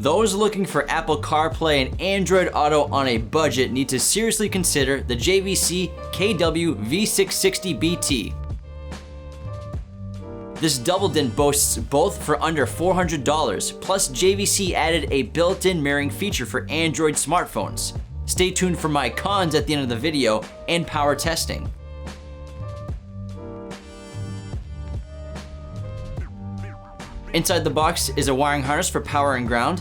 Those looking for Apple CarPlay and Android Auto on a budget need to seriously consider the JVC KW-V660BT. This double-din boasts both for under $400, plus JVC added a built-in mirroring feature for Android smartphones. Stay tuned for my cons at the end of the video and power testing. Inside the box is a wiring harness for power and ground,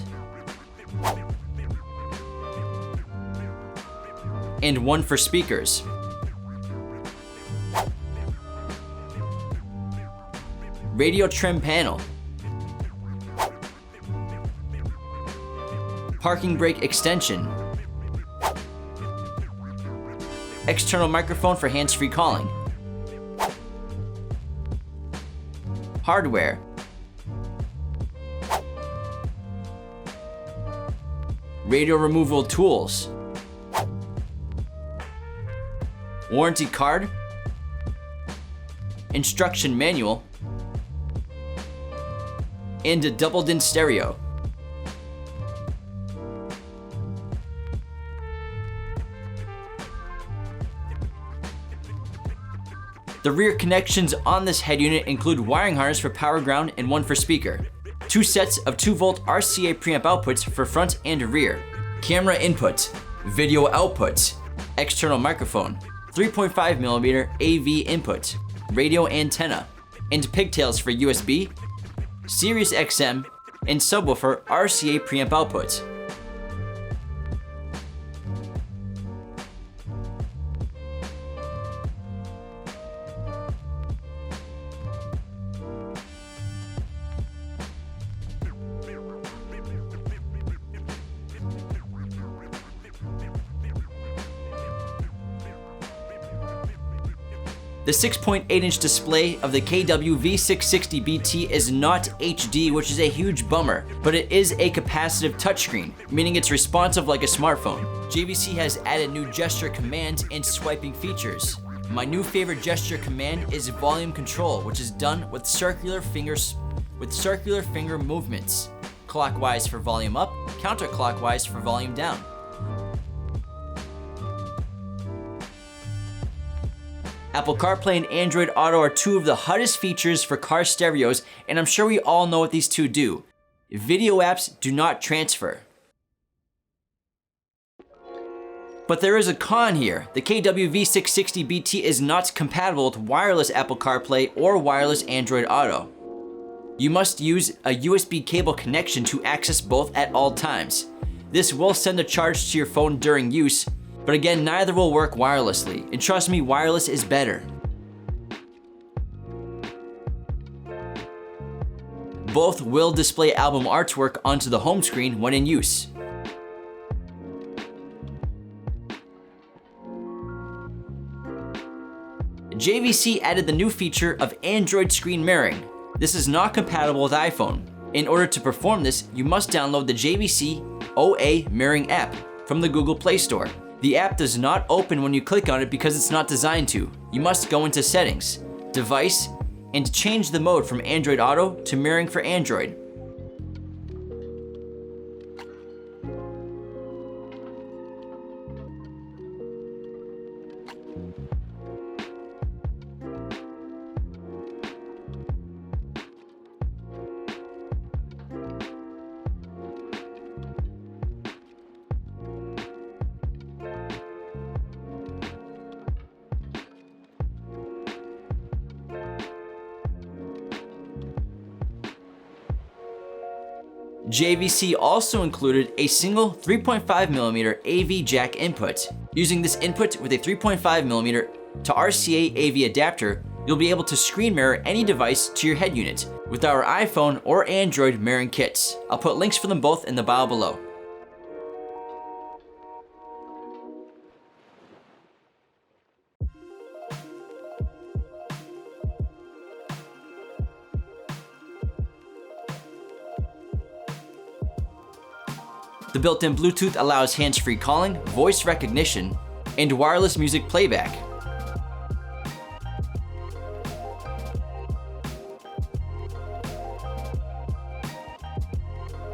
and one for speakers. Radio trim panel, parking brake extension, external microphone for hands-free calling, hardware, radio removal tools, warranty card, instruction manual, and a double-din stereo. The rear connections on this head unit include wiring harness for power ground and one for speaker. 2 sets of 2-volt Rca Preamp Outputs for front and rear. Camera input, video output, external microphone, 3.5mm AV input, radio antenna, and pigtails for USB, Sirius XM, and subwoofer Rca Preamp Outputs. The 6.8-inch display of the KW-V660BT is not HD, which is a huge bummer, but it is a capacitive touchscreen, meaning it's responsive like a smartphone. JVC has added new gesture commands and swiping features. My new favorite gesture command is volume control, which is done with circular finger movements. Clockwise for volume up, counterclockwise for volume down. Apple CarPlay and Android Auto are 2 of the hottest features for car stereos, and I'm sure we all know what these 2 do. Video apps do not transfer. But there is a con here. The KW-V660BT is not compatible with wireless Apple CarPlay or wireless Android Auto. You must use a USB cable connection to access both at all times. This will send a charge to your phone during use, but again, neither will work wirelessly, and trust me, wireless is better. Both will display album artwork onto the home screen when in use. JVC added the new feature of Android screen mirroring. This is not compatible with iPhone. In order to perform this, you must download the JVC OA mirroring app from the Google Play Store. The app does not open when you click on it because it's not designed to. You must go into Settings, Device, and change the mode from Android Auto to mirroring for Android. JVC also included a single 3.5mm AV jack input. Using this input with a 3.5mm to RCA AV adapter, you'll be able to screen mirror any device to your head unit with our iPhone or Android mirroring kits. I'll put links for them both in the bio below. The built-in Bluetooth allows hands-free calling, voice recognition, and wireless music playback.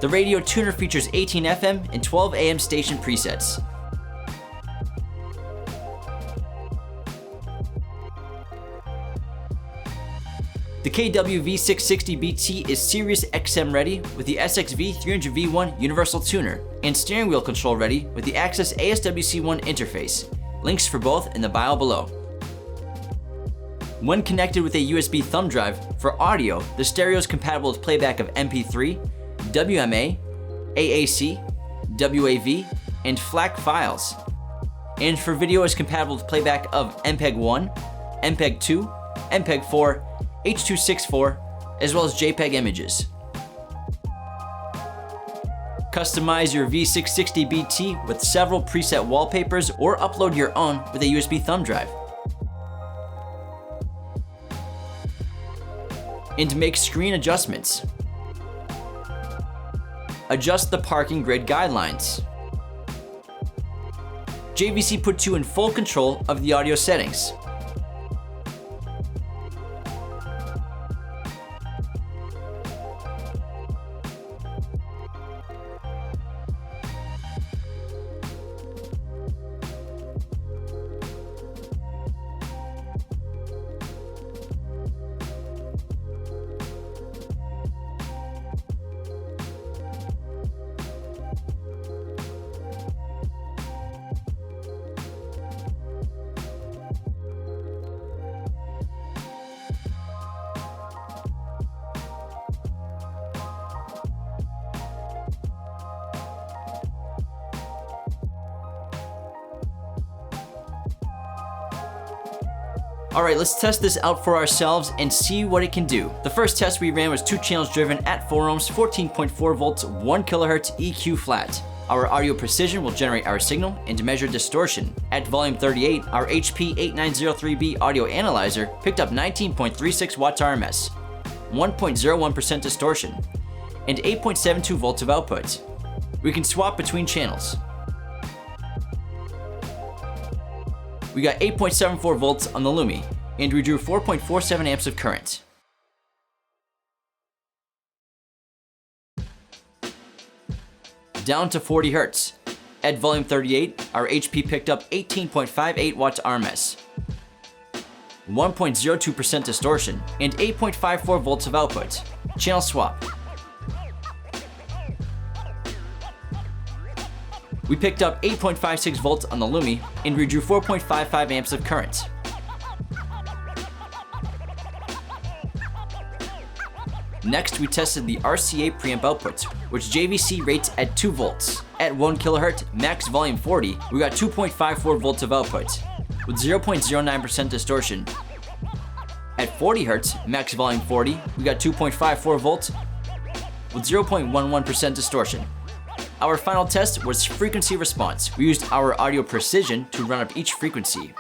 The radio tuner features 18 FM and 12 AM station presets. The KW-V660BT is Sirius XM ready with the SXV 300V1 universal tuner and steering wheel control ready with the Access ASWC1 interface. Links for both in the bio below. When connected with a USB thumb drive, for audio, the stereo is compatible with playback of MP3, WMA, AAC, WAV, and FLAC files. And for video, is compatible with playback of MPEG-1, MPEG-2, MPEG-4, H.264, as well as JPEG images. Customize your V660BT with several preset wallpapers or upload your own with a USB thumb drive. And make screen adjustments. Adjust the parking grid guidelines. JVC puts you in full control of the audio settings. Alright, let's test this out for ourselves and see what it can do. The first test we ran was 2 channels driven at 4 ohms, 14.4 volts, 1 kHz EQ flat. Our audio precision will generate our signal and measure distortion. At volume 38, our HP 8903B audio analyzer picked up 19.36 watts RMS, 1.01% distortion, and 8.72 volts of output. We can swap between channels. We got 8.74 volts on the Lumi, and we drew 4.47 amps of current. Down to 40 Hz. At volume 38, our HP picked up 18.58 watts RMS, 1.02% distortion, and 8.54 volts of output. Channel swap. We picked up 8.56 volts on the Lumi, and we drew 4.55 amps of current. Next, we tested the Rca Preamp Outputs, which JVC rates at 2 volts. At 1 kHz, max volume 40, we got 2.54 volts of output, with 0.09% distortion. At 40 Hz, max volume 40, we got 2.54 volts, with 0.11% distortion. Our final test was frequency response. We used our audio precision to run up each frequency.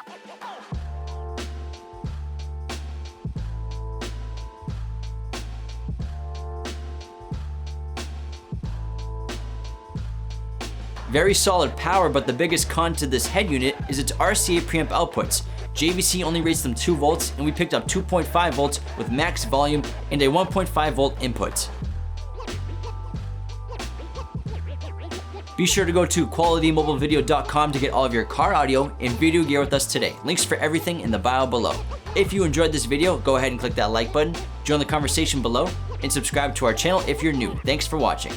Very solid power, but the biggest con to this head unit is its Rca Preamp Outputs. JVC only rates them 2 volts, and we picked up 2.5 volts with max volume and a 1.5 volt input. Be sure to go to qualitymobilevideo.com to get all of your car audio and video gear with us today. Links for everything in the bio below. If you enjoyed this video, go ahead and click that like button, join the conversation below, and subscribe to our channel if you're new. Thanks for watching.